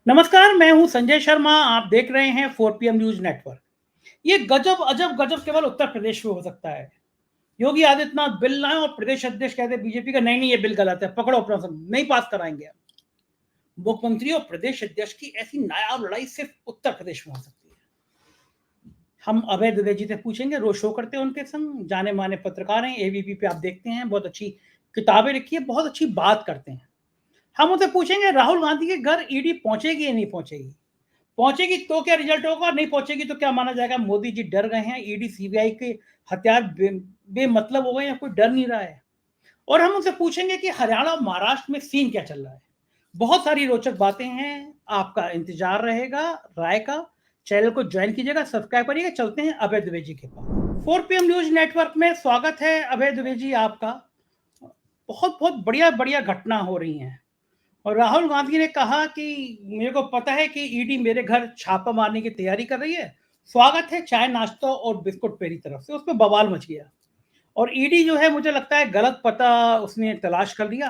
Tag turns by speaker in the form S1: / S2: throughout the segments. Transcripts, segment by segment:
S1: नमस्कार, मैं हूं संजय शर्मा। आप देख रहे हैं 4 PM न्यूज नेटवर्क। ये गजब अजब गजब केवल उत्तर प्रदेश में हो सकता है। योगी आदित्यनाथ बिल लाए और प्रदेश अध्यक्ष कहते हैं बीजेपी का नहीं नहीं ये बिल गलत है, पकड़ो अपना सब, नहीं पास कराएंगे हम। मुख्यमंत्री और प्रदेश अध्यक्ष की ऐसी नायाब लड़ाई सिर्फ उत्तर प्रदेश में हो सकती है। हम अभय द्विवेदी से पूछेंगे, रोज शो करते हैं उनके संग, जाने माने पत्रकार हैं, एबीपी पे आप देखते हैं, बहुत अच्छी किताबें लिखी है, बहुत अच्छी बात करते हैं। हम उनसे पूछेंगे राहुल गांधी के घर ईडी पहुंचेगी या नहीं पहुंचेगी, पहुंचेगी तो क्या रिजल्ट होगा, नहीं पहुंचेगी तो क्या माना जाएगा मोदी जी डर गए हैं, ईडी सीबीआई के हथियार बेमतलब हो गए हैं, कोई डर नहीं रहा है। और हम उनसे पूछेंगे कि हरियाणा और महाराष्ट्र में सीन क्या चल रहा है। बहुत सारी रोचक बातें हैं, आपका इंतजार रहेगा राय का। चैनल को ज्वाइन कीजिएगा, सब्सक्राइब करिएगा। चलते हैं अभय द्विवेदी के पास। 4 PM न्यूज नेटवर्क में स्वागत है अभय द्विवेदी आपका। बहुत बहुत बढ़िया बढ़िया घटना हो रही है और राहुल गांधी ने कहा कि मेरे को पता है कि ईडी मेरे घर छापा मारने की तैयारी कर रही है, स्वागत है चाय नाश्ता और बिस्कुट मेरी तरफ से। उसमें बवाल मच गया और ईडी जो है मुझे लगता है गलत पता उसने तलाश कर लिया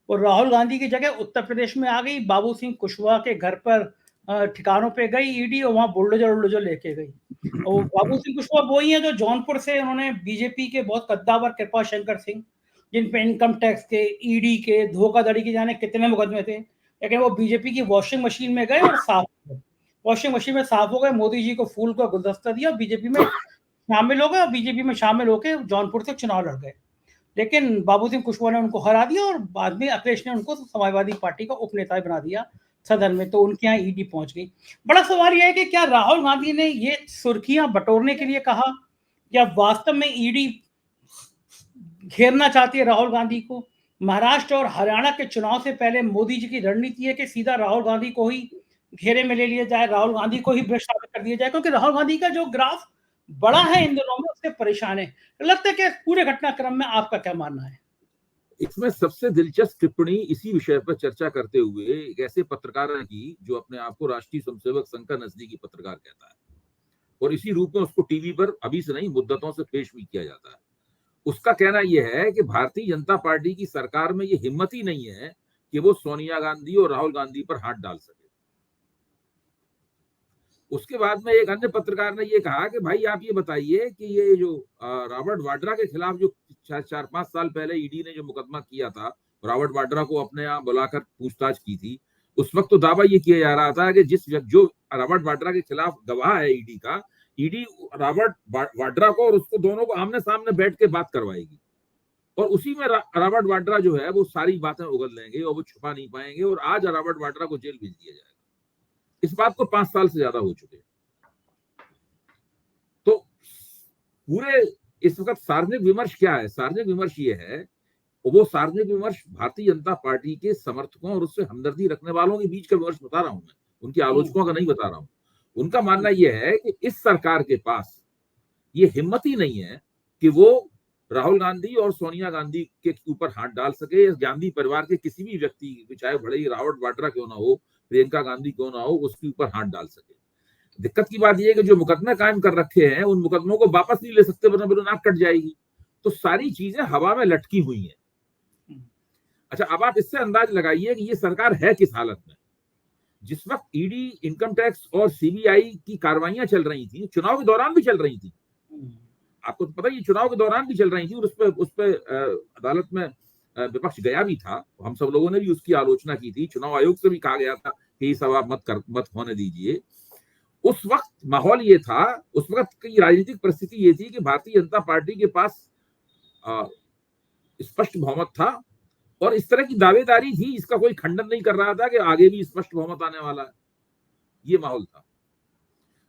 S1: और राहुल गांधी की जगह उत्तर प्रदेश में आ गई। बाबू सिंह कुशवाहा के घर पर ठिकानों पे गई ईडी और वहां बुलडोजर उल्डोजर लेके गई। और बाबू सिंह कुशवाहा वो ही है जो जौनपुर से उन्होंने बीजेपी के बहुत कद्दावर कृपा शंकर सिंह, जिन पे इनकम टैक्स के, ईडी के, धोखाधड़ी के जाने कितने मुकदमे थे, लेकिन वो बीजेपी की वॉशिंग मशीन में गए और साफ हो गए। वॉशिंग मशीन में साफ हो गए, मोदी जी को फूल का गुलदस्ता दिया, बीजेपी में शामिल हो गए और बीजेपी में शामिल होकर जौनपुर से चुनाव लड़ गए। लेकिन बाबू सिंह कुशवाहा ने उनको हरा दिया और बाद में अखिलेश ने उनको समाजवादी पार्टी का उपनेता बना दिया सदन में, तो उनके यहाँ ईडी पहुंच गई। बड़ा सवाल यह है कि क्या राहुल गांधी ने ये सुर्खियां बटोरने के लिए कहा या वास्तव में ईडी घेरना चाहती है राहुल गांधी को। महाराष्ट्र और हरियाणा के चुनाव से पहले मोदी जी की रणनीति है कि सीधा राहुल गांधी को ही घेरे में ले लिया जाए, राहुल गांधी को ही भ्रष्ट साबित कर दिया जाए, क्योंकि राहुल गांधी का जो ग्राफ बड़ा है इन दिनों में उससे परेशान है। लगता है कि पूरे घटनाक्रम में आपका क्या मानना है?
S2: इसमें सबसे दिलचस्प टिप्पणी इसी विषय पर चर्चा करते हुए एक ऐसे पत्रकार ने की जो अपने आप को राष्ट्रीय स्वयंसेवक संघ का नजदीकी पत्रकार कहता है और इसी रूप में उसको टीवी पर अभी से नहीं मुद्दतों से पेश भी किया जाता है। उसका कहना यह है कि भारतीय जनता पार्टी की सरकार में यह हिम्मत ही नहीं है कि वो सोनिया गांधी और राहुल गांधी पर हाथ डाल सके। उसके बाद में एक अन्य पत्रकार ने ये कहा कि भाई आप ये बताइए कि ये जो रॉबर्ट वाड्रा के खिलाफ जो 4-5 साल पहले ईडी ने जो मुकदमा किया था, रॉबर्ट वाड्रा को अपने यहाँ बुलाकर पूछताछ की थी, उस वक्त तो दावा ये किया जा रहा था कि जो रॉबर्ट वाड्रा के खिलाफ गवाह है ईडी का, ईडी रॉबर्ट वाड्रा को और उसको दोनों को आमने सामने बैठ के बात करवाएगी और उसी में रॉबर्ट वाड्रा जो है वो सारी बातें उगल लेंगे और वो छुपा नहीं पाएंगे और आज रॉबर्ट वाड्रा को जेल भेज दिया जाएगा। इस बात को 5 साल से ज्यादा हो चुके हैं। तो पूरे इस वक्त सार्वजनिक विमर्श क्या है? सार्वजनिक विमर्श ये है, वो सार्वजनिक विमर्श भारतीय जनता पार्टी के समर्थकों और उससे हमदर्दी रखने वालों के बीच का विमर्श बता रहा हूं मैं, उनके आलोचकों का नहीं बता रहा हूं। उनका मानना यह है कि इस सरकार के पास ये हिम्मत ही नहीं है कि वो राहुल गांधी और सोनिया गांधी के ऊपर हाथ डाल सके। गांधी परिवार के किसी भी व्यक्ति, चाहे भले ही रॉबर्ट वाड्रा क्यों ना हो, प्रियंका गांधी क्यों ना हो, उसके ऊपर हाथ डाल सके। दिक्कत की बात यह है कि जो मुकदमे कायम कर रखे हैं उन मुकदमों को वापस नहीं ले सकते, वरना मेरी नाक कट जाएगी। तो सारी चीजें हवा में लटकी हुई हैं। अच्छा, अब आप इससे अंदाज लगाइए कि ये सरकार है किस हालत में। जिस वक्त ईडी, इनकम टैक्स और सीबीआई की कार्रवाइयां चल रही थी, चुनाव के दौरान भी चल रही थी, आपको तो पता ही, चुनाव के दौरान भी चल रही थी और उस पर अदालत में विपक्ष गया भी था। हम सब लोगों ने भी उसकी आलोचना की थी, चुनाव आयोग से भी कहा गया था कि ये सब आप मत होने दीजिए। उस वक्त माहौल ये था, उस वक्त की राजनीतिक परिस्थिति ये थी कि भारतीय जनता पार्टी के पास स्पष्ट बहुमत था और इस तरह की दावेदारी थी, इसका कोई खंडन नहीं कर रहा था कि आगे भी स्पष्ट बहुमत आने वाला है। ये माहौल था।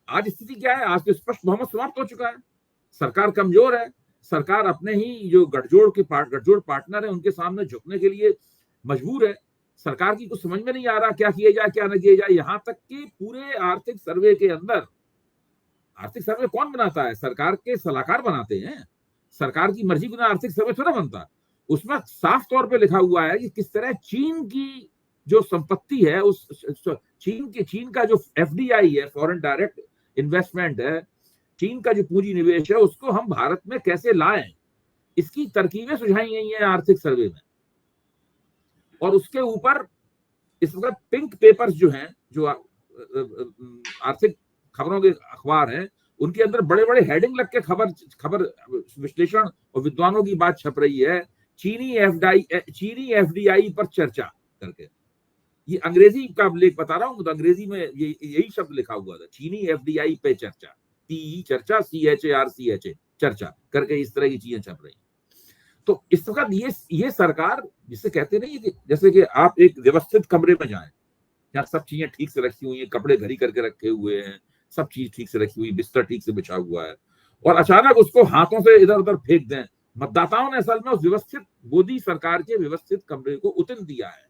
S2: आज स्थिति क्या है? आज तो स्पष्ट बहुमत समाप्त हो चुका है, सरकार कमजोर है, सरकार अपने ही जो गठजोड़ पार्टनर है उनके सामने झुकने के लिए मजबूर है। सरकार की कुछ समझ में नहीं आ रहा क्या किया जाए क्या न किया जाए। यहां तक कि पूरे आर्थिक सर्वे के अंदर, आर्थिक सर्वे कौन बनाता है? सरकार के सलाहकार बनाते हैं। सरकार की मर्जी बिना आर्थिक सर्वे थोड़ा बनता। उसमें साफ तौर पे लिखा हुआ है कि किस तरह चीन की जो संपत्ति है, उस चीन का जो एफडीआई है, फॉरेन डायरेक्ट इन्वेस्टमेंट है, चीन का जो पूंजी निवेश है, उसको हम भारत में कैसे लाएं, इसकी तरकीबें सुझाई गई हैं आर्थिक सर्वे में। और उसके ऊपर इस वक्त पिंक पेपर्स जो हैं, जो आर्थिक खबरों के अखबार हैं, उनके अंदर बड़े बड़े हेडिंग लग के खबर विश्लेषण और विद्वानों की बात छप रही है, चीनी एफडीआई पर चर्चा करके। ये अंग्रेजी का लेख बता रहा हूं, तो अंग्रेजी में यही शब्द लिखा हुआ था, चीनी एफडीआई पे चर्चा, टी चर्चा, CHARCHA चर्चा करके इस तरह की चीजें छप रही। तो इस वक्त ये सरकार, जिसे कहते नहीं कि जैसे कि आप एक व्यवस्थित कमरे में जाएं, जहाँ सब चीजें ठीक से रखी हुई हैं, कपड़े घड़ी करके रखे हुए हैं, सब चीज ठीक से रखी हुई, बिस्तर ठीक से बिछा हुआ है, और अचानक उसको हाथों से इधर उधर फेंक दें। मतदाताओं ने असल में उस व्यवस्थित मोदी सरकार के व्यवस्थित कमरे को उतन दिया है,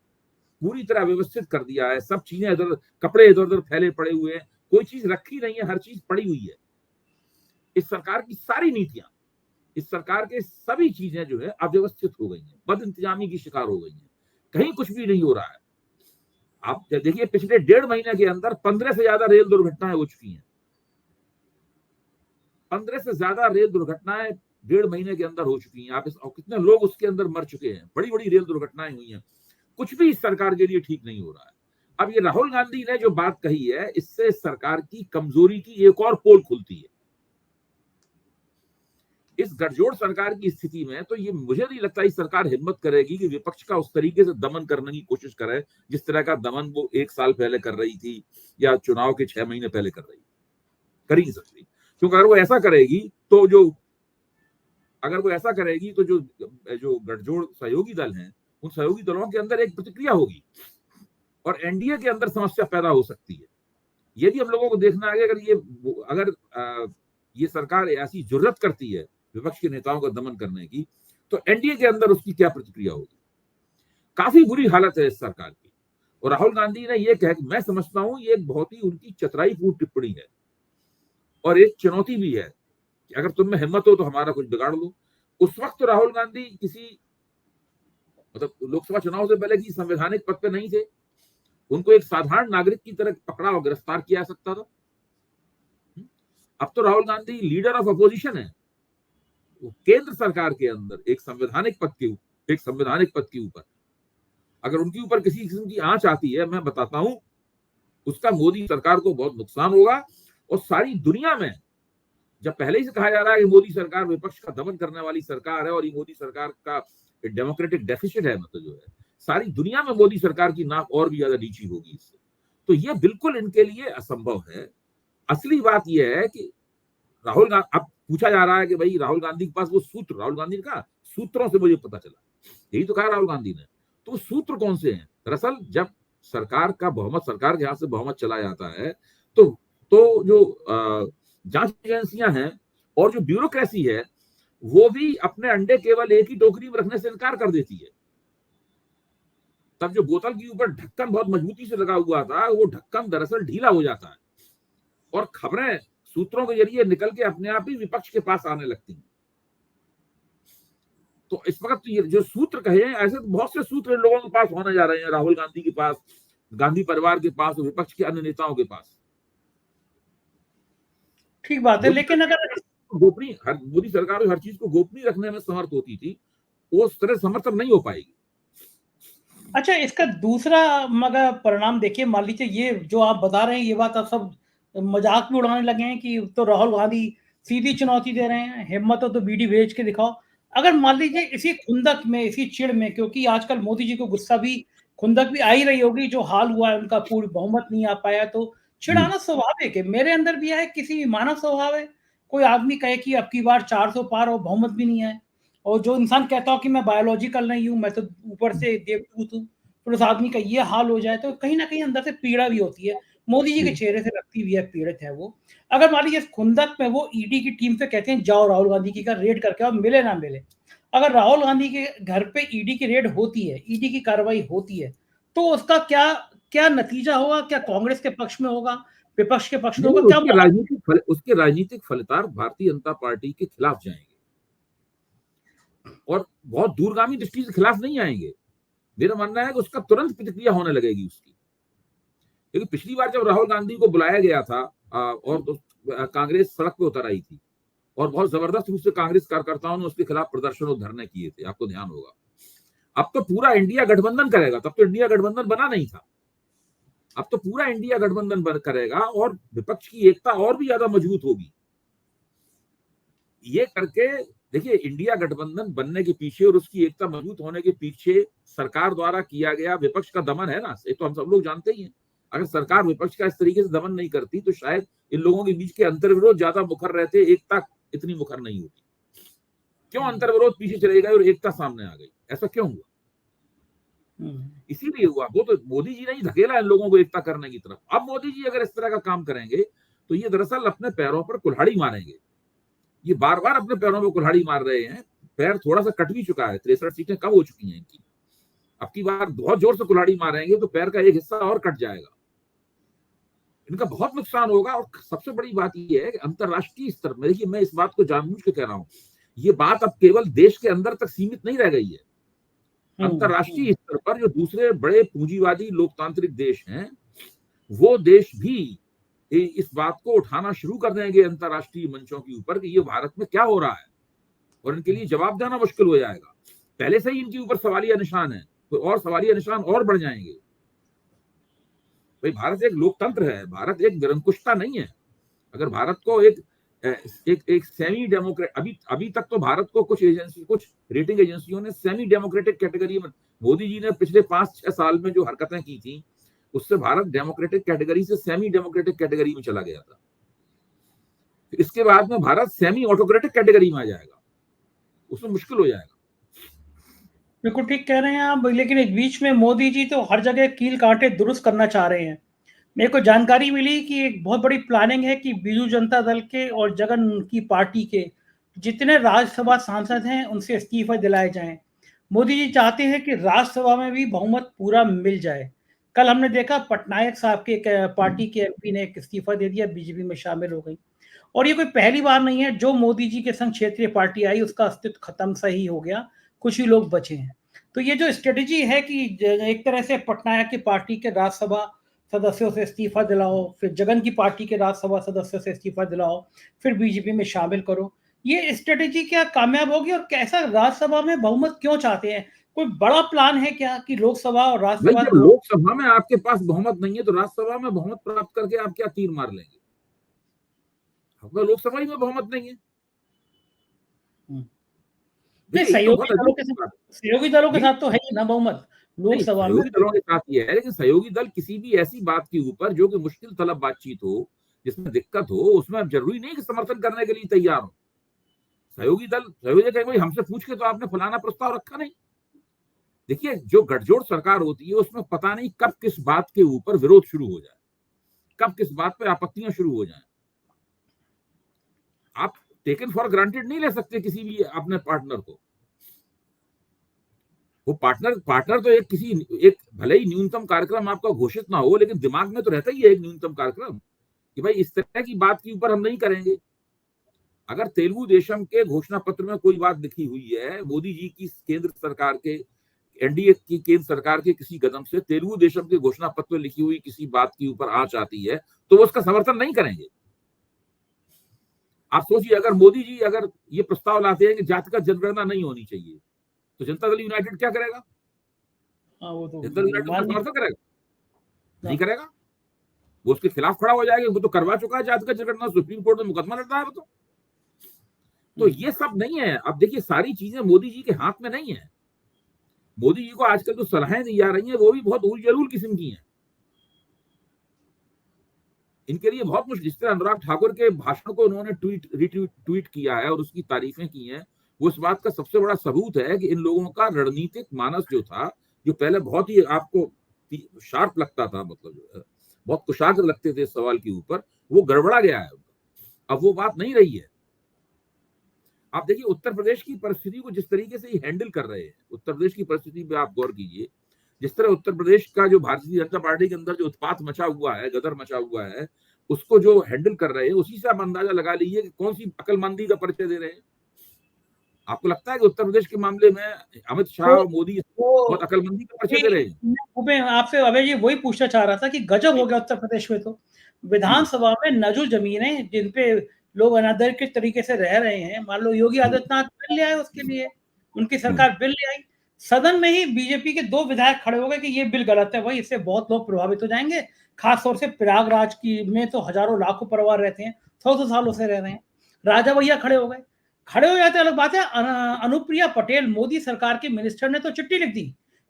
S2: पूरी तरह व्यवस्थित कर दिया है। सब चीजें इधर, कपड़े इधर उधर फैले पड़े हुए हैं, कोई चीज रखी नहीं है, हर चीज पड़ी हुई है। इस सरकार की सारी नीतियां, इस सरकार के सभी चीजें जो है अव्यवस्थित हो गई हैं, बद इंतजामी की शिकार हो गई हैं, कहीं कुछ भी नहीं हो रहा है। आप देखिए, पिछले 1.5 महीने के अंदर 15 से ज्यादा रेल दुर्घटनाएं हो चुकी हैं। 15 से ज्यादा रेल दुर्घटनाएं 1.5 महीने के अंदर हो चुकी हैं। आप कितने लोग उसके अंदर मर चुके हैं, बड़ी बड़ी रेल दुर्घटनाएं हुई हैं। कुछ भी इस सरकार के लिए ठीक नहीं हो रहा है। अब ये राहुल गांधी ने जो बात कही है, इससे सरकार की कमजोरी की एक और पोल खुलती है। इस गठजोड़ सरकार की स्थिति में तो ये मुझे नहीं लगता इस सरकार हिम्मत करेगी कि विपक्ष का उस तरीके से दमन करने की कोशिश करे जिस तरह का दमन वो 1 साल पहले कर रही थी, या चुनाव के 6 महीने पहले कर रही थी। कर ही नहीं सकती, क्योंकि अगर वो ऐसा करेगी तो जो गठजोड़ सहयोगी दल हैं, उन सहयोगी दलों के अंदर एक प्रतिक्रिया होगी और एनडीए के अंदर समस्या पैदा हो सकती है। ये भी हम लोगों को देखना है कि अगर ये सरकार ऐसी जुर्रत करती है विपक्ष के नेताओं का दमन करने की, तो एनडीए के अंदर उसकी क्या प्रतिक्रिया होगी। काफी बुरी हालत है इस सरकार की। और राहुल गांधी ने यह कहा कि मैं समझता हूं ये एक बहुत ही उनकी चतुराईपूर्ण टिप्पणी है और एक चुनौती भी है कि अगर तुम में हिम्मत हो तो हमारा कुछ बिगाड़ लो। उस वक्त तो राहुल गांधी लोकसभा चुनाव से पहले की संवैधानिक पद पे नहीं थे, उनको एक साधारण नागरिक की तरह पकड़ा और गिरफ्तार किया जा सकता था। अब तो Rahul Gandhi leader of opposition है, केंद्र सरकार के अंदर एक संवैधानिक पद के ऊपर अगर उनके ऊपर किसी किस्म की आंच आती है, मैं बताता हूं उसका मोदी सरकार को बहुत नुकसान होगा। और सारी दुनिया में, जब पहले ही से कहा जा रहा है कि मोदी सरकार विपक्ष का दमन करने वाली सरकार है और ये मोदी सरकार का डेमोक्रेटिक डेफिसिट है, मतलब जो है सारी दुनिया में मोदी सरकार की नाक और भी ज्यादा नीची होगी इससे, तो ये बिल्कुल इनके लिए असंभव है। असली बात यह है कि राहुल गांधी, अब पूछा जा रहा है कि भाई राहुल गांधी के पास वो सूत्र, राहुल गांधी ने कहा सूत्रों से मुझे पता चला, यही तो कहा राहुल गांधी ने। तो सूत्र कौन से हैं? दरअसल जब सरकार के हाथ से बहुमत चला जाता है तो जो जांच एजेंसियां हैं और जो ब्यूरोक्रेसी है, वो भी अपने अंडे केवल एक ही टोकरी में रखने से इनकार कर देती है। तब जो बोतल के ऊपर ढक्कन बहुत मजबूती से लगा हुआ था, वो ढक्कन दरअसल ढीला हो जाता है और खबरें सूत्रों के जरिए निकल के अपने आप ही विपक्ष के पास आने लगती हैं। तो इस वक्त ये जो सूत्र कहे हैं, ऐसे तो बहुत से सूत्र लोगों के पास होने जा रहे हैं, राहुल गांधी के पास, गांधी परिवार के पास और विपक्ष के अन्य नेताओं के पास।
S1: ठीक बात है, लेकिन अगर
S2: मोदी सरकार हर चीज को गोपनीय रखने में समर्थ होती थी, वो उस तरह समर्थन नहीं हो पाएगी।
S1: अच्छा, इसका दूसरा मगर परिणाम देखिए, मान लीजिए ये जो आप बता रहे हैं ये बात आप सब मजाक में उड़ाने लगे हैं कि तो राहुल गांधी सीधी चुनौती दे रहे हैं, हिम्मत हो तो बीडी भेज के दिखाओ। अगर मान लीजिए इसी खुंदक में, इसी चिड़ में, क्योंकि आजकल मोदी जी को गुस्सा भी, खुंदक भी आ ही रही होगी, जो हाल हुआ है उनका, पूरी बहुमत नहीं आ पाया, तो चिढ़ाना स्वाभाविक है। मेरे अंदर भी है, किसी भी मानव स्वभाव है। कोई आदमी कहे कि अब की बार 400 पार और बहुमत भी नहीं है, और जो इंसान कहता हो कि मैं बायोलॉजिकल नहीं हूँ, मैं तो ऊपर से देवदूत हूँ, फिर उस आदमी का ये हाल हो जाए तो कहीं ना कहीं अंदर से पीड़ा भी होती है। मोदी जी के चेहरे से लगती भी है, पीड़ित है वो। अगर मान लीजिए खुंदक में वो ईडी की टीम से कहते हैं जाओ राहुल गांधी की का रेड करके और मिले ना मिले, अगर राहुल गांधी के घर पे ईडी की रेड होती है, ईडी की कार्रवाई होती है, तो उसका क्या क्या नतीजा होगा? क्या कांग्रेस के पक्ष में होगा, विपक्ष के पक्ष में होगा? क्या
S2: उसके राजनीतिक फलितार्थ भारतीय जनता पार्टी के खिलाफ जाएंगे और बहुत दूरगामी दृष्टि से खिलाफ नहीं आएंगे। मेरा मानना है कि उसका तुरंत प्रतिक्रिया होने लगेगी उसकी, क्योंकि पिछली बार जब राहुल गांधी को बुलाया गया था और कांग्रेस सड़क पे उतर आई थी और बहुत जबरदस्त रूप से कांग्रेस कार्यकर्ताओं ने उसके खिलाफ प्रदर्शन और धरने किए थे, आपको ध्यान होगा। अब तो पूरा इंडिया गठबंधन करेगा, तब तो इंडिया गठबंधन बना नहीं था, अब तो पूरा इंडिया गठबंधन करेगा और विपक्ष की एकता और भी ज्यादा मजबूत होगी। ये करके देखिए, इंडिया गठबंधन बनने के पीछे और उसकी एकता मजबूत होने के पीछे सरकार द्वारा किया गया विपक्ष का दमन है ना, ये तो हम सब लोग जानते ही हैं। अगर सरकार विपक्ष का इस तरीके से दमन नहीं करती तो शायद इन लोगों के बीच के अंतर्विरोध ज्यादा मुखर रहते, एकता इतनी मुखर नहीं होती। क्यों अंतर्विरोध पीछे चले गए और एकता सामने आ गई? ऐसा क्यों हुआ? इसीलिए हुआ। वो तो मोदी जी ने ही धकेला इन लोगों को एकता करने की तरफ। अब मोदी जी अगर इस तरह का काम करेंगे तो ये दरअसल अपने पैरों पर कुल्हाड़ी मारेंगे। ये बार बार अपने पैरों पर कुल्हाड़ी मार रहे हैं। पैर थोड़ा सा कट भी चुका है, 63 सीटें कम हो चुकी हैं इनकी। अब की बार बहुत जोर से कुल्हाड़ी मारेंगे तो पैर का एक हिस्सा और कट जाएगा, इनका बहुत नुकसान होगा। और सबसे बड़ी बात यह है कि अंतरराष्ट्रीय स्तर में, देखिए मैं इस बात को जानबूझ के कह रहा हूं, ये बात अब केवल देश के अंदर तक सीमित नहीं रह गई है। अंतरराष्ट्रीय स्तर पर जो दूसरे बड़े पूंजीवादी लोकतांत्रिक देश हैं, वो देश भी इस बात को उठाना शुरू कर देंगे अंतरराष्ट्रीय मंचों के ऊपर कि ये भारत में क्या हो रहा है, और इनके लिए जवाब देना मुश्किल हो जाएगा। पहले से ही इनके ऊपर सवालिया निशान है, तो और सवालिया निशान और बढ़ जाएंगे। भाई भारत एक लोकतंत्र है, भारत एक निरंकुशता नहीं है। अगर भारत को एक सेमी डेमोक्रेट, अभी तक तो भारत को कुछ रेटिंग एजेंसियों ने सेमी डेमोक्रेटिक कैटेगरी में, मोदी जी ने पिछले 5-6 साल में जो हरकतें की थी उससे भारत डेमोक्रेटिक कैटेगरी से सेमी डेमोक्रेटिक कैटेगरी में चला गया था। इसके बाद में भारत सेमी ऑटोक्रेटिक कैटेगरी में आ जाएगा, उसमें मुश्किल हो जाएगा।
S1: बिल्कुल ठीक कह रहे हैं आप, लेकिन एक बीच में मोदी जी तो हर जगह कील कांटे दुरुस्त करना चाह रहे हैं। मेरे को जानकारी मिली कि एक बहुत बड़ी प्लानिंग है कि बीजू जनता दल के और जगन की पार्टी के जितने राज्यसभा सांसद हैं उनसे इस्तीफा दिलाए जाएं। मोदी जी चाहते हैं कि राज्यसभा में भी बहुमत पूरा मिल जाए। कल हमने देखा पटनायक साहब के पार्टी के एमपी ने एक इस्तीफा दे दिया, बीजेपी में शामिल हो गई। और ये कोई पहली बार नहीं है, जो मोदी जी के संग क्षेत्रीय पार्टी आई उसका अस्तित्व खत्म सही हो गया, कुछ ही लोग बचे हैं। तो ये जो स्ट्रेटेजी है कि एक तरह से पटनायक की पार्टी के राज्यसभा सदस्यों से इस्तीफा दिलाओ, फिर जगन की पार्टी के राज्यसभा सदस्यों से इस्तीफा दिलाओ, फिर बीजेपी में शामिल करो, ये स्ट्रेटेजी क्या कामयाब होगी? और कैसा राज्यसभा में बहुमत क्यों चाहते हैं? कोई बड़ा प्लान है क्या कि लोकसभा और राज्यसभा
S2: जब लोकसभा में आपके पास बहुमत नहीं है तो राज्यसभा में बहुमत प्राप्त करके आप क्या तीर मार लेंगे? आपका लोकसभा ही में बहुमत नहीं है।
S1: सहयोगी दलों के साथ तो है ही ना बहुमत लोकसभा में।
S2: सहयोगी दलों के साथ ये है, लेकिन सहयोगी दल किसी भी ऐसी बात के ऊपर जो कि मुश्किल तलब बातचीत हो, जिसमें दिक्कत हो, उसमें अब जरूरी नहीं कि समर्थन करने के लिए तैयार हो। सहयोगी दल कहेंगे भाई हमसे पूछ के तो आपने फलाना प्रस्ताव रखा नहीं। देखिए, जो गठजोड़ सरकार होती है उसमें पता नहीं कब किस बात के ऊपर विरोध शुरू हो जाए, कब किस बात पर आपत्तियां शुरू हो जाए। आप टेकन फॉर ग्रांटेड नहीं ले सकते किसी भी अपने पार्टनर को। वो पार्टनर तो एक भले ही न्यूनतम कार्यक्रम आपका घोषित ना हो, लेकिन दिमाग में तो रहता ही है एक न्यूनतम कार्यक्रम कि भाई इस तरह की बात के ऊपर हम नहीं करेंगे। अगर तेलुगु देशम के घोषणा पत्र में कोई बात लिखी हुई है, मोदी जी की केंद्र सरकार के, एनडीए की केंद्र सरकार के किसी कदम से तेलुगु देशम के घोषणा पत्र में लिखी हुई किसी बात के ऊपर आंच आती है तो वो उसका समर्थन नहीं करेंगे। आप सोचिए, अगर मोदी जी अगर ये प्रस्ताव लाते हैं कि जातिगत जनगणना नहीं होनी चाहिए तो जनता दल यूनाइटेड क्या करेगा?
S1: वो तो
S2: जनता दल यूनाइटेड का समर्थन करेगा? नहीं करेगा, वो उसके खिलाफ खड़ा हो जाएगा। वो तो करवा चुका है जातिगत जनगणना, सुप्रीम कोर्ट में मुकदमा लड़ रहा है वो तो ये सब नहीं है। अब देखिए, सारी चीजें मोदी जी के हाथ में नहीं है। मोदी जी को आजकल जो सलाहें दी जा रही हैं वो भी बहुत उल जलूल किस्म की हैं। इनके लिए बहुत मुश्किल, जिस तरह अनुराग ठाकुर के भाषण को उन्होंने ट्वीट किया है और उसकी तारीफें की हैं, वो इस बात का सबसे बड़ा सबूत है कि इन लोगों का रणनीतिक मानस जो था, जो पहले बहुत ही आपको शार्प लगता था, मतलब बहुत कुशाग्र लगते थे इस सवाल के ऊपर, वो गड़बड़ा गया है। अब वो बात नहीं रही है। आप देखिए उत्तर प्रदेश की परिस्थिति को जिस तरीके से हैंडल कर रहे हैं, उत्तर प्रदेश की परिस्थिति पे आप गौर कीजिए। जिस तरह उत्तर प्रदेश का जो भारतीय जनता पार्टी के अंदर जो उत्पात मचा हुआ है, गदर मचा हुआ है, उसको जो हैंडल कर रहे हैं, उसी से आप अंदाजा लगा लीजिए कि कौन सी अकलमंदी का परिचय दे रहे हैं। आपको लगता है कि उत्तर प्रदेश के मामले में अमित शाह और मोदी बहुत अकलमंदी का परिचय दे रहे हैं?
S1: मैं आपसे अभय जी वही पूछना चाह रहा था कि गजब हो गया उत्तर प्रदेश में, तो विधानसभा में नजुल जमीनें जिनपे लोग अनादर के तरीके से रह रहे हैं, मान लो योगी आदित्यनाथ बिल ले आए, उसके लिए उनकी सरकार बिल ले आई, सदन में ही बीजेपी के 2 विधायक खड़े हो गए कि ये बिल गलत है भाई, इससे बहुत लोग प्रभावित हो जाएंगे। खास तौर से प्रयागराज की में तो हजारों लाखों परिवार रहते हैं, 100 सालों से रह रहे हैं। राजा भैया खड़े हो गए। खड़े हो जाते अलग बात है। अनुप्रिया पटेल मोदी सरकार के मिनिस्टर ने तो चिट्ठी लिख दी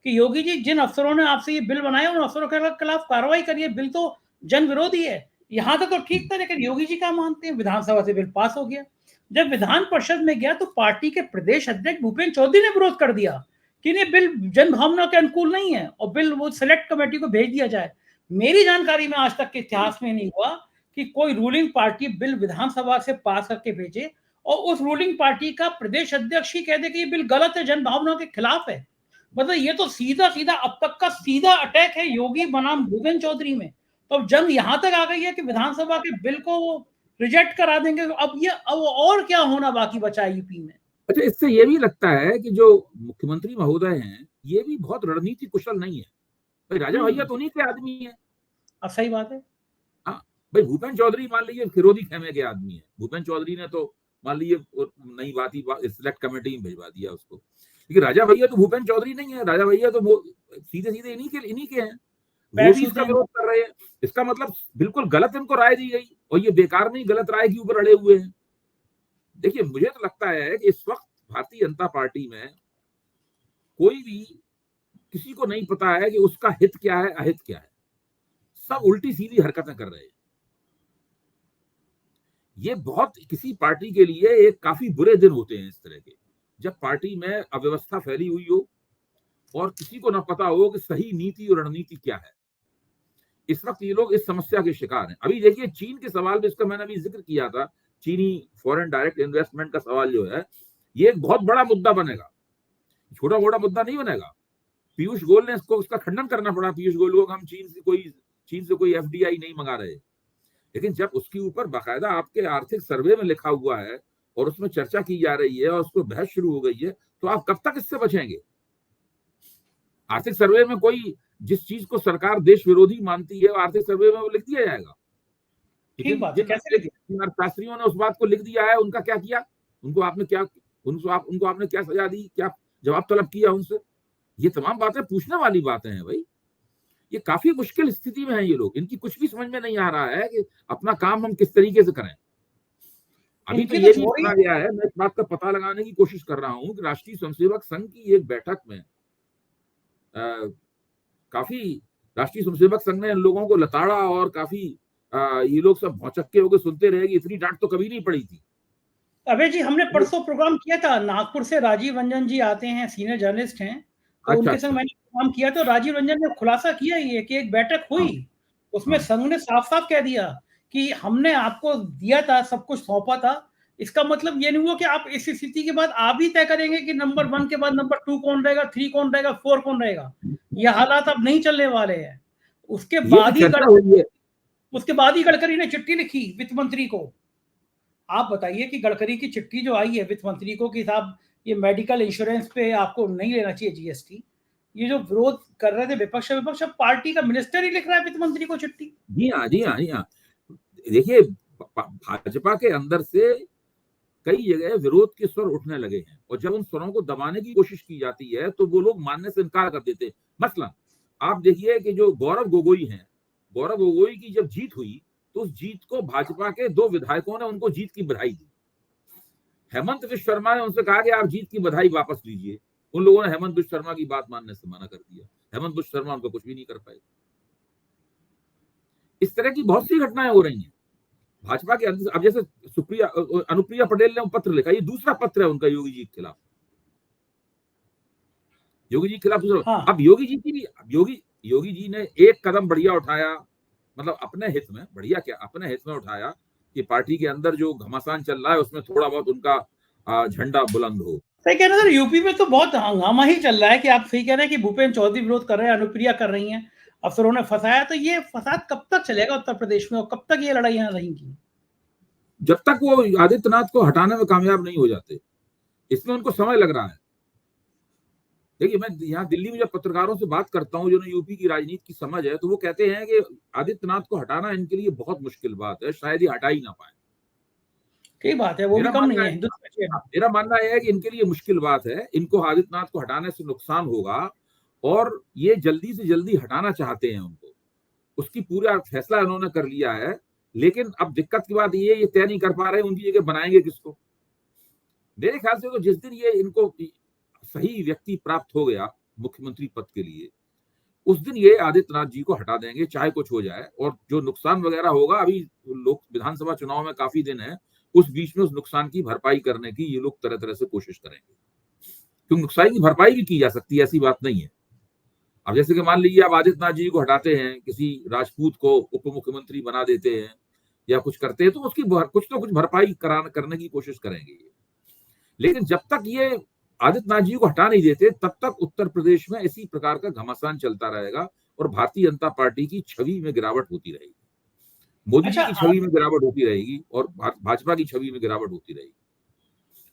S1: कि योगी जी, जिन अफसरों ने आपसे ये बिल बनाया उन अफसरों के खिलाफ कार्रवाई करिए, बिल तो जन विरोधी है। यहां तक तो ठीक था, लेकिन योगी जी क्या मानते हैं, विधानसभा से बिल पास हो गया। जब विधान परिषद में गया तो पार्टी के प्रदेश अध्यक्ष भूपेन्द्र चौधरी ने विरोध कर दिया कि ये बिल जन भावना के अनुकूल नहीं है और बिल वो सिलेक्ट कमेटी को भेज दिया जाए। मेरी जानकारी में आज तक के इतिहास में नहीं हुआ कि कोई रूलिंग पार्टी बिल विधानसभा से पास करके भेजे और उस रूलिंग पार्टी का प्रदेश अध्यक्ष ही कह दे कि ये बिल गलत है, जन भावना के खिलाफ है। मतलब ये तो सीधा सीधा अब तक का सीधा अटैक है योगी बनाम भूपेन्द्र चौधरी में। तो अब जंग यहां तक आ गई है कि विधानसभा के बिल को वो रिजेक्ट करा देंगे। अब और क्या होना बाकी बचा है यूपी में।
S2: अच्छा, इससे ये भी लगता है कि जो मुख्यमंत्री महोदय हैं ये भी बहुत रणनीति कुशल नहीं है। भाई राजा भैया तो उन्हीं के आदमी है।
S1: अब सही बात है।
S2: हाँ, भाई भूपेन्द्र चौधरी मान लीजिए फिरोदी खेमे के आदमी है। भूपेन्द्र चौधरी ने तो मान लीजिए नई बात ही सिलेक्ट कमेटी में भिजवा दिया उसको, लेकिन राजा भैया तो भूपेन्द्र चौधरी नहीं है। राजा भैया तो सीधे सीधे इन्हीं के हैं। वो भी इसका विरोध कर रहे हैं। इसका मतलब बिल्कुल गलत इनको राय दी गई और ये बेकार नहीं गलत राय के ऊपर अड़े हुए हैं। देखिए, मुझे तो लगता है कि इस वक्त भारतीय जनता पार्टी में कोई भी किसी को नहीं पता है कि उसका हित क्या है, अहित क्या है। सब उल्टी सीधी हरकतें कर रहे हैं। ये बहुत किसी पार्टी के लिए एक काफी बुरे दिन होते हैं इस तरह के, जब पार्टी में अव्यवस्था फैली हुई हो और किसी को ना पता हो कि सही नीति और रणनीति क्या है। इस वक्त ये लोग इस समस्या के शिकार हैं। अभी देखिए, चीन के सवाल में, इसका मैंने अभी जिक्र किया था, चीनी फॉरेन डायरेक्ट इन्वेस्टमेंट का सवाल जो है ये एक बहुत बड़ा मुद्दा बनेगा, छोटा मोटा मुद्दा नहीं बनेगा। पीयूष गोयल ने इसका खंडन करना पड़ा। पीयूष गोयल को हम चीन से कोई एफडीआई नहीं मंगा रहे, लेकिन जब उसके ऊपर बाकायदा आपके आर्थिक सर्वे में लिखा हुआ है और उसमें चर्चा की जा रही है और उसको बहस शुरू हो गई है, तो आप कब तक इससे बचेंगे। आर्थिक सर्वे में कोई जिस चीज को सरकार देश विरोधी मानती है आर्थिक सर्वे में वो लिख दिया जाएगा।
S1: ठीक बात है।
S2: जिन अर्थशास्त्रियों ने उस बात को लिख दिया है उनका क्या किया, उनको आपने क्या सजा दी, क्या जवाब तलब किया उनसे। ये तमाम बातें पूछने वाली बातें हैं भाई। ये काफी मुश्किल स्थिति में है ये लोग। इनकी कुछ भी समझ में नहीं आ रहा है कि अपना काम हम किस तरीके से करें। अभी तो ये भी सुना गया है, मैं इस बात का पता लगाने की कोशिश कर रहा हूं कि राष्ट्रीय स्वयंसेवक संघ की एक बैठक में काफी राष्ट्रीय स्वयंसेवक संघ ने इन लोगों को लताड़ा और काफी ये लोग सब भौचक्के होकर सुनते रहे कि इतनी डांट तो कभी नहीं पड़ी थी।
S1: अबे जी, हमने परसों प्रोग्राम किया था, नागपुर से राजीव रंजन जी आते हैं, सीनियर जर्नलिस्ट हैं, तो उनके संग मैंने प्रोग्राम किया। तो राजीव रंजन ने खुलासा किया ये कि एक बैठक हुई, उसमें संघ ने साफ साफ कह दिया कि हमने आपको दिया था, सब कुछ सौंपा था। इसका मतलब ये नहीं हुआ कि आप इस स्थिति के बाद आप ही तय करेंगे कि नंबर 1 के बाद नंबर 2 कौन रहेगा, 3 कौन रहेगा, 4 कौन रहेगा। ये हालात अब नहीं चलने वाले हैं। उसके बाद ही गडकरी ने चिट्ठी लिखी वित्त मंत्री को। आप बताइए कि गडकरी की चिट्ठी जो आई है वित्त मंत्री को कि साहब ये मेडिकल इंश्योरेंस पे आपको नहीं लेना चाहिए जीएसटी, ये जो विरोध कर रहे थे विपक्ष अब पार्टी का मिनिस्टर ही लिख रहा है वित्त मंत्री को चिट्ठी।
S2: जी हाँ। देखिए, भाजपा के अंदर से कई जगह विरोध के स्वर उठने लगे हैं और जब उन स्वरों को दबाने की कोशिश की जाती है तो वो लोग मानने से इनकार कर देते हैं। मसलन आप देखिए कि जो गौरव गोगोई हैं, गौरव गोगोई की जब जीत हुई तो उस जीत को भाजपा के 2 विधायकों ने उनको जीत की बधाई दी। हेमंत विश्व शर्मा ने उनसे कहा कि आप जीत की बधाई वापस लीजिए। उन लोगों ने हेमंत विश्व शर्मा की बात मानने से मना कर दिया। हेमंत विश्व शर्मा उनको कुछ भी नहीं कर पाए। इस तरह की बहुत सी घटनाएं हो रही हैं भाजपा के अंदर। अब जैसे अनुप्रिया पटेल ने पत्र लिखा, ये दूसरा पत्र है उनका योगी जी के खिलाफ।
S1: हाँ।
S2: अब योगी जी ने एक कदम बढ़िया उठाया, मतलब अपने हित में, बढ़िया क्या अपने हित में उठाया कि पार्टी के अंदर जो घमासान चल रहा है उसमें थोड़ा बहुत उनका झंडा बुलंद हो।
S1: सही कह रहे हैं सर, यूपी में तो बहुत हंगामा ही चल रहा है कि आप सही कह रहे हैं कि भूपेन्द्र चौधरी विरोध कर रहे हैं, अनुप्रिया कर रही हैं, अफसरों ने फंसाया। तो ये फसाद कब तक चलेगा उत्तर प्रदेश में और कब तक ये लड़ाइयां रहेंगी?
S2: जब तक वो आदित्यनाथ को हटाने में कामयाब नहीं हो जाते। इसमें उनको समय लग रहा है। देखिए, मैं यहाँ दिल्ली में जब पत्रकारों से बात करता हूँ जिन्हें यूपी की राजनीति की समझ है, तो वो कहते हैं कि आदित्यनाथ को हटाना इनके लिए बहुत मुश्किल बात है, शायद ये हटा ही ना पाए।
S1: सही बात है, वो भी
S2: मेरा
S1: कम नहीं
S2: मानना
S1: है
S2: है
S1: हिंदुत्व।
S2: मेरा मानना है कि इनके लिए मुश्किल बात है, इनको आदित्यनाथ को हटाने से नुकसान होगा और ये जल्दी से जल्दी हटाना चाहते हैं उनको, उसकी पूरा फैसला इन्होंने कर लिया है। लेकिन अब दिक्कत की बात ये तय नहीं कर पा रहे उनकी जगह बनाएंगे किसको। मेरे ख्याल से तो जिस दिन ये इनको सही व्यक्ति प्राप्त हो गया मुख्यमंत्री पद के लिए, उस दिन ये आदित्यनाथ जी को हटा देंगे, चाहे कुछ हो जाए। और जो नुकसान वगैरह होगा, अभी लोग विधानसभा चुनाव में काफी दिन है, उस बीच में उस नुकसान की भरपाई करने की ये लोग तरह तरह से कोशिश करेंगे, क्योंकि नुकसान की भरपाई भी की जा सकती है, ऐसी बात नहीं है। अब जैसे कि मान लीजिए आप आदित्यनाथ जी को हटाते हैं, किसी राजपूत को उप मुख्यमंत्री बना देते हैं या कुछ करते हैं, तो उसकी कुछ तो कुछ भरपाई करने की कोशिश करेंगे। लेकिन जब तक ये आदित्यनाथ जी को हटा नहीं देते, तब तक उत्तर प्रदेश में इसी प्रकार का घमासान चलता रहेगा और भारतीय जनता पार्टी की छवि में गिरावट होती रहेगी, मोदी जी
S1: अच्छा
S2: की छवि में गिरावट होती रहेगी और भाजपा की छवि में गिरावट होती रहेगी।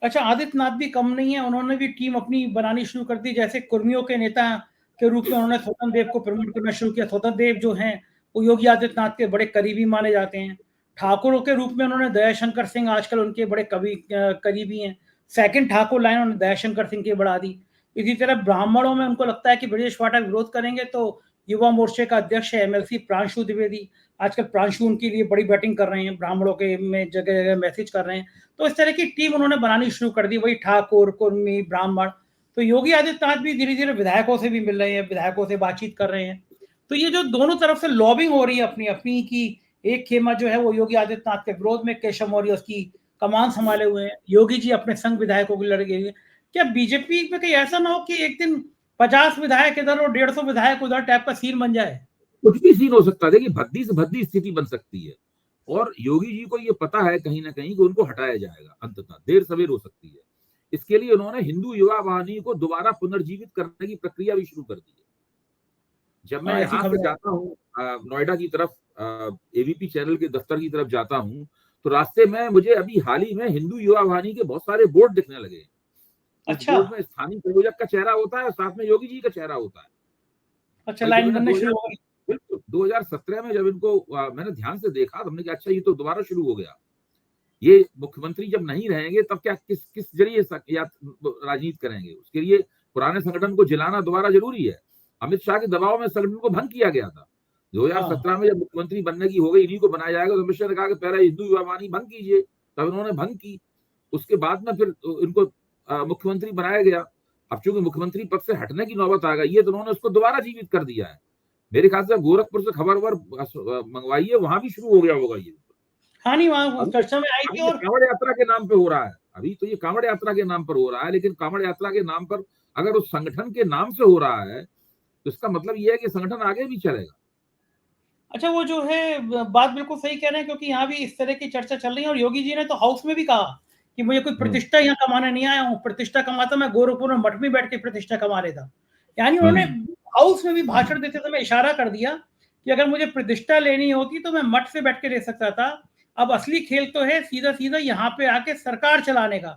S1: अच्छा, आदित्यनाथ भी कम नहीं है, उन्होंने भी टीम अपनी बनानी शुरू कर दी। जैसे कुर्मियों के नेता के रूप में उन्होंने स्वतंत्र देव को प्रमोट करना शुरू किया। स्वतंत्र देव जो हैं वो योगी आदित्यनाथ के बड़े करीबी माने जाते हैं। ठाकुरों के रूप में उन्होंने दयाशंकर सिंह आजकल उनके बड़े करीबी हैं। सेकंड ठाकुर लाइन उन्होंने दयाशंकर सिंह की बढ़ा दी। इसी तरह ब्राह्मणों में उनको लगता है कि ब्रजेश पाठक विरोध करेंगे, तो युवा मोर्चे का अध्यक्ष है एमएलसी प्रांशु द्विवेदी। आजकल प्रांशु उनके लिए बड़ी बैटिंग कर रहे हैं, ब्राह्मणों के में जगह जगह मैसेज कर रहे हैं। तो इस तरह की टीम उन्होंने बनानी शुरू कर दी, वही ठाकुर, कुर्मी, ब्राह्मण। तो योगी आदित्यनाथ भी धीरे धीरे विधायकों से भी मिल रहे हैं, विधायकों से बातचीत कर रहे हैं। तो ये जो दोनों तरफ से लॉबिंग हो रही है अपनी अपनी की, एक खेमा जो है वो योगी आदित्यनाथ के विरोध में, केशव मौर्य उसकी कमान संभाले हुए हैं, योगी जी अपने संग विधायकों की लड़ गए। क्या बीजेपी में कहीं ऐसा ना हो कि एक दिन 50 विधायक इधर और 150 विधायक उधर टाइप का सीन बन जाए?
S2: कुछ भी सीन हो सकता है, देखिए भद्दी से भद्दी स्थिति बन सकती है और योगी जी को ये पता है कहीं ना कहीं कि उनको हटाया जाएगा, अंततः देर सवेर हो सकती है। इसके लिए उन्होंने हिंदू युवा वाहिनी को दोबारा पुनर्जीवित करने की प्रक्रिया भी शुरू कर दी है। जब मैं
S1: ऐसी
S2: यहाँ से
S1: खबर है।
S2: जाता हूँ नोएडा की तरफ, एबीपी चैनल के दफ्तर की तरफ जाता हूँ, तो रास्ते में मुझे अभी हाल ही में हिंदू युवा वाहिनी के बहुत सारे बोर्ड दिखने लगे। उस
S1: अच्छा
S2: बोर्ड में स्थानीय संयोजक का चेहरा होता है और साथ में योगी जी का चेहरा होता है।
S1: अच्छा,
S2: बल्कि
S1: लाइन
S2: मैंने
S1: बनने शुरू हो गई।
S2: बिल्कुल 2017 में जब इनको मैंने ध्यान से देखा, तो हमने कहा अच्छा ये तो दोबारा शुरू हो गया। ये मुख्यमंत्री जब नहीं रहेंगे तब क्या किस किस जरिए राजनीति करेंगे, उसके लिए पुराने संगठन को जिलाना दोबारा जरूरी है। अमित शाह के दबाव में संगठन को भंग किया गया था। 2017 में जब मुख्यमंत्री बनने की हो गई, इन्हीं को बनाया जाएगा, तो अमित शाह ने कहा कि पहले हिंदू युवा वाहिनी भंग कीजिए, तब इन्होंने भंग की। उसके बाद में फिर इनको मुख्यमंत्री बनाया गया। अब चूंकि मुख्यमंत्री पद से हटने की नौबत आ गई है, तो उन्होंने उसको दोबारा जीवित कर दिया है। मेरे ख्याल से गोरखपुर से खबर मंगवाइए, वहां भी शुरू हो गया होगा ये।
S1: हाँ नहीं, वहां
S2: अभी
S1: चर्चा में आई
S2: अभी
S1: थी।
S2: ये
S1: और
S2: कांवड़ यात्रा के नाम पे हो रहा है, अभी तो ये कांवड़ यात्रा के नाम पर हो रहा है, लेकिन कांवड़ यात्रा के नाम पर अगर उस संगठन के नाम से हो रहा है, तो इसका मतलब ये है कि संगठन आगे भी चलेगा।
S1: अच्छा, वो जो है बात बिल्कुल सही कह रहे हैं, क्योंकि यहाँ भी इस तरह की चर्चा चल रही है। और योगी जी ने तो हाउस में भी कहा कि मुझे कोई प्रतिष्ठा यहाँ कमाने नहीं आया हूँ, प्रतिष्ठा कमाता मैं गोरखपुर में मठ में बैठ के प्रतिष्ठा कमा लेता। यानी उन्होंने हाउस में भी भाषण देते समय इशारा कर दिया कि अगर मुझे प्रतिष्ठा लेनी होती तो मैं मठ से बैठ के ले सकता था। अब असली खेल तो है सीधा सीधा यहाँ पे आके सरकार चलाने का।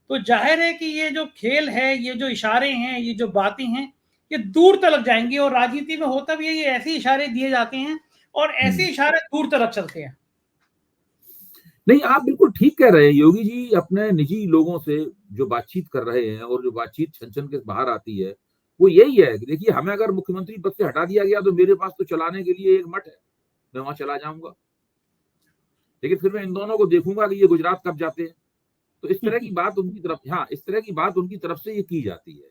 S1: तो जाहिर है कि ये जो खेल है, ये जो इशारे हैं, ये जो बातें हैं, ये दूर तक जाएंगी। और राजनीति में होता भी है, ये ऐसे इशारे दिए जाते हैं और ऐसे इशारे दूर तरफ चलते हैं।
S2: नहीं, आप बिल्कुल ठीक कह रहे हैं। योगी जी अपने निजी लोगों से जो बातचीत कर रहे हैं और जो बातचीत छन छन के बाहर आती है, वो यही है कि देखिए हमें अगर मुख्यमंत्री पद से हटा दिया गया तो मेरे पास तो चलाने के लिए एक मठ है, मैं वहां चला जाऊंगा, लेकिन फिर मैं इन दोनों को देखूंगा कि ये गुजरात कब जाते हैं। तो इस तरह की बात उनकी तरफ, हाँ, इस तरह की बात उनकी तरफ से ये की जाती है।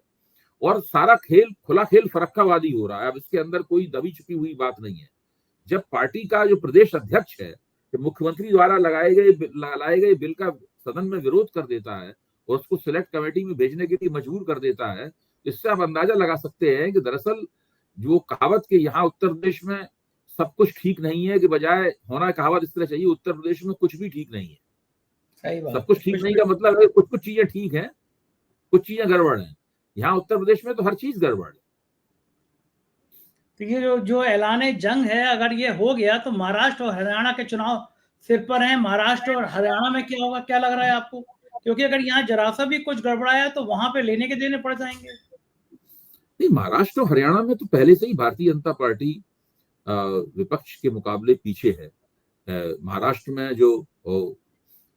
S2: और सारा खेल खुला खेल फरक्कावादी हो रहा है। अब इसके अंदर कोई दबी छुपी हुई बात नहीं है। जब पार्टी का जो प्रदेश अध्यक्ष है, कि मुख्यमंत्री द्वारा लाए गए बिल का सदन में विरोध कर देता है और उसको सिलेक्ट कमेटी में भेजने के लिए मजबूर कर देता है, इससे आप अंदाजा लगा सकते हैं कि दरअसल जो कहावत के यहाँ उत्तर प्रदेश में सब कुछ ठीक नहीं है, कि बजाय होना कहावत इस तरह चाहिए, उत्तर प्रदेश में कुछ भी ठीक नहीं है।
S1: सही बात
S2: सब कुछ ठीक नहीं का मतलब है कुछ कुछ चीजें ठीक है, कुछ चीजें गड़बड़ है। यहाँ उत्तर प्रदेश में तो हर चीज गड़बड़ है।
S1: तो ये जो जो ऐलान जंग है, अगर ये हो गया तो महाराष्ट्र और हरियाणा के चुनाव सिर पर हैं। महाराष्ट्र और हरियाणा में क्या होगा, क्या लग रहा है आपको? क्योंकि अगर यहाँ जरा सा भी कुछ गड़बड़ाया तो वहां पे लेने के देने पड़ जाएंगे।
S2: नहीं, महाराष्ट्र और हरियाणा में तो पहले से ही भारतीय जनता पार्टी विपक्ष के मुकाबले पीछे है। महाराष्ट्र में जो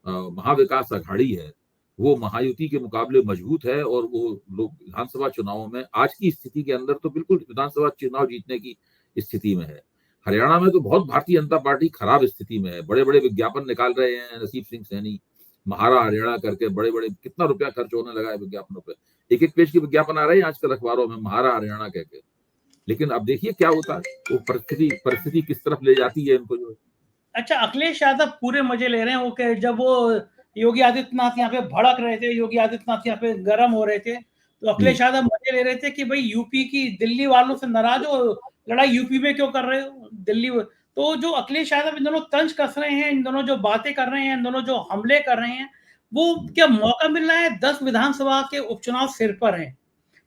S2: महाविकास अघाड़ी है वो महायुति के मुकाबले मजबूत है, और वो लोग विधानसभा चुनावों में आज की स्थिति के अंदर तो बिल्कुल विधानसभा चुनाव जीतने की स्थिति में है। हरियाणा में तो बहुत भारतीय जनता पार्टी खराब स्थिति में है, बड़े बड़े विज्ञापन निकाल रहे हैं नसीब सिंह सैनी, महारा हरियाणा करके बड़े बड़े, कितना रुपया खर्च होने लगा है विज्ञापनों पे, एक एक पेज के विज्ञापन आ रहे हैं आजकल अखबारों में महारा हरियाणा कहके। लेकिन अब देखिए क्या होता है, वो परिस्थिति किस तरफ ले जाती है इनको जो।
S1: अच्छा, अखिलेश यादव पूरे मजे ले रहे हैं, वो कि जब वो योगी आदित्यनाथ यहाँ पे भड़क रहे थे, योगी आदित्यनाथ यहाँ पे गर्म हो रहे थे, तो अखिलेश यादव मजे ले रहे थे कि भाई यूपी की दिल्ली वालों से नाराज हो, लड़ाई यूपी में क्यों कर रहे हो, दिल्ली। तो जो अखिलेश यादव इन दोनों तंज कस रहे हैं, इन दोनों जो बातें कर रहे हैं, इन दोनों जो हमले कर रहे हैं, वो क्या मौका मिल रहा है? 10 विधानसभा के उपचुनाव सिर पर हैं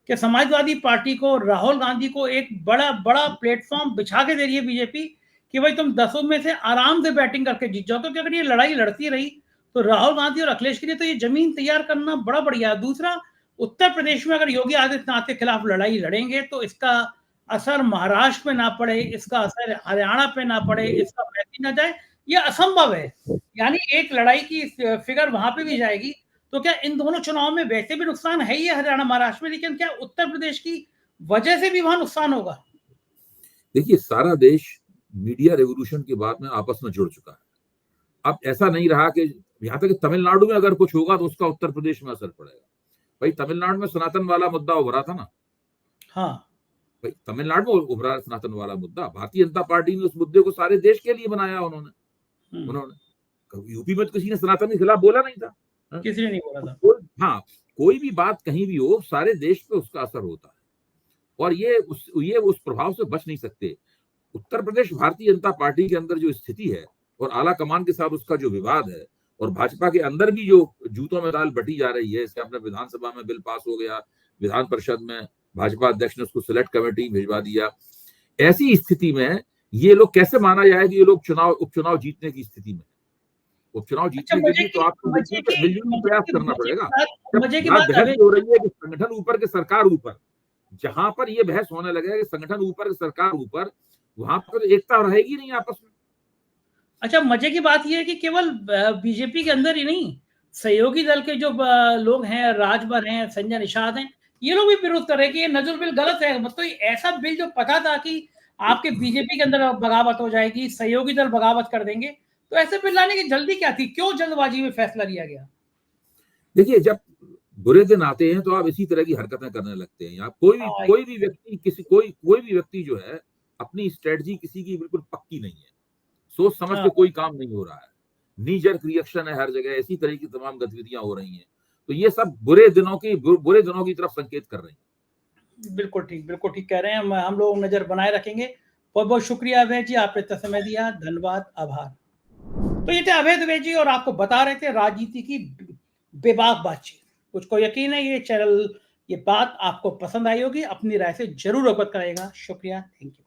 S1: कि समाजवादी पार्टी को, राहुल गांधी को एक बड़ा बड़ा प्लेटफॉर्म बिछा के दे रही है बीजेपी कि भाई तुम 10 में से आराम से बैटिंग करके जीत जाओ। क्योंकि अगर ये लड़ाई लड़ती रही तो राहुल गांधी और अखिलेश के लिए तो ये जमीन तैयार करना बड़ा बढ़िया। दूसरा, उत्तर प्रदेश में अगर योगी आदित्यनाथ के खिलाफ लड़ाई लड़ेंगे तो इसका असर महाराष्ट्र में ना पड़े, इसका असर हरियाणा पे ना पड़े, इसका मैसेज ना जाए, ये असंभव है। यानी एक लड़ाई की फिगर वहां पे भी जाएगी। तो क्या इन दोनों चुनाव में वैसे भी नुकसान है ही है हरियाणा महाराष्ट्र में, लेकिन क्या उत्तर प्रदेश की वजह से भी वहां नुकसान होगा?
S2: देखिए, सारा देश मीडिया रेवोल्यूशन के बाद में आपस में जुड़ चुका है। अब ऐसा नहीं रहा कि यहाँ तक कि तमिलनाडु में अगर कुछ होगा तो उसका उत्तर प्रदेश में असर पड़ेगा। भाई तमिलनाडु में सनातन वाला मुद्दा उभरा था ना,
S1: हाँ,
S2: भाई तमिलनाडु में उभरा सनातन वाला मुद्दा, भारतीय जनता पार्टी ने उस मुद्दे को सारे देश के लिए बनाया उन्होंने यूपी में तो किसी ने सनातन के खिलाफ बोला नहीं था।
S1: किसी ने नहीं बोला था।
S2: हाँ, कोई भी बात कहीं भी हो सारे देश पे उसका असर होता है, और ये उस प्रभाव से बच नहीं सकते। उत्तर प्रदेश भारतीय जनता पार्टी के अंदर जो स्थिति है और आला कमान के साथ उसका जो विवाद है, और भाजपा के अंदर भी जो जूतों में दाल बटी जा रही है, इसके अपने विधानसभा में बिल पास हो गया, विधान परिषद में भाजपा अध्यक्ष ने उसको सिलेक्ट कमेटी भिजवा दिया। ऐसी स्थिति में ये लोग कैसे माना जाए कि ये लोग उपचुनाव जीतने की स्थिति में, उपचुनाव जीतने के लिए तो आपको मिलजुल प्रयास करना पड़ेगा।
S1: मजे की
S2: बात
S1: बात
S2: बहस हो रही है कि संगठन ऊपर के सरकार ऊपर, जहां पर ये बहस होने लगेगा कि संगठन ऊपर के सरकार ऊपर, वहां पर एकता रहेगी नहीं आपस में।
S1: अच्छा, मजे की बात यह है कि केवल बीजेपी के अंदर ही नहीं, सहयोगी दल के जो लोग हैं, राजभर हैं, संजय निषाद हैं, ये लोग भी विरोध कर रहे हैं कि ये नजर बिल गलत है। मतलब ऐसा बिल जो पता था कि आपके बीजेपी के अंदर बगावत हो जाएगी, सहयोगी दल बगावत कर देंगे, तो ऐसे बिल लाने की जल्दी क्या थी? क्यों जल्दबाजी में फैसला लिया गया?
S2: देखिए, जब बुरे दिन आते हैं तो आप इसी तरह की हरकतें करने लगते हैं। आप कोई भी व्यक्ति जो है, अपनी स्ट्रेटजी किसी की बिल्कुल पक्की नहीं है, सोच समझ के कोई काम नहीं हो रहा है, नी जर्क रिएक्शन है हर जगह, इसी तरह की तमाम गतिविधियां हो रही हैं। तो ये सब बुरे दिनों की तरफ संकेत कर रही हैं।
S1: बिल्कुल ठीक कह रहे हैं। हम लोग नजर बनाए रखेंगे। बहुत बहुत शुक्रिया अभय जी, आपने इतना समय दिया, धन्यवाद, आभार। तो ये थे अभय द्विवेदी जी, और आपको बता रहे थे राजनीति की बेबाक बातचीत। कुछ को यकीन है ये चैनल, ये बात आपको पसंद आई होगी, अपनी राय से जरूर अवगत कराएगा। शुक्रिया, थैंक यू।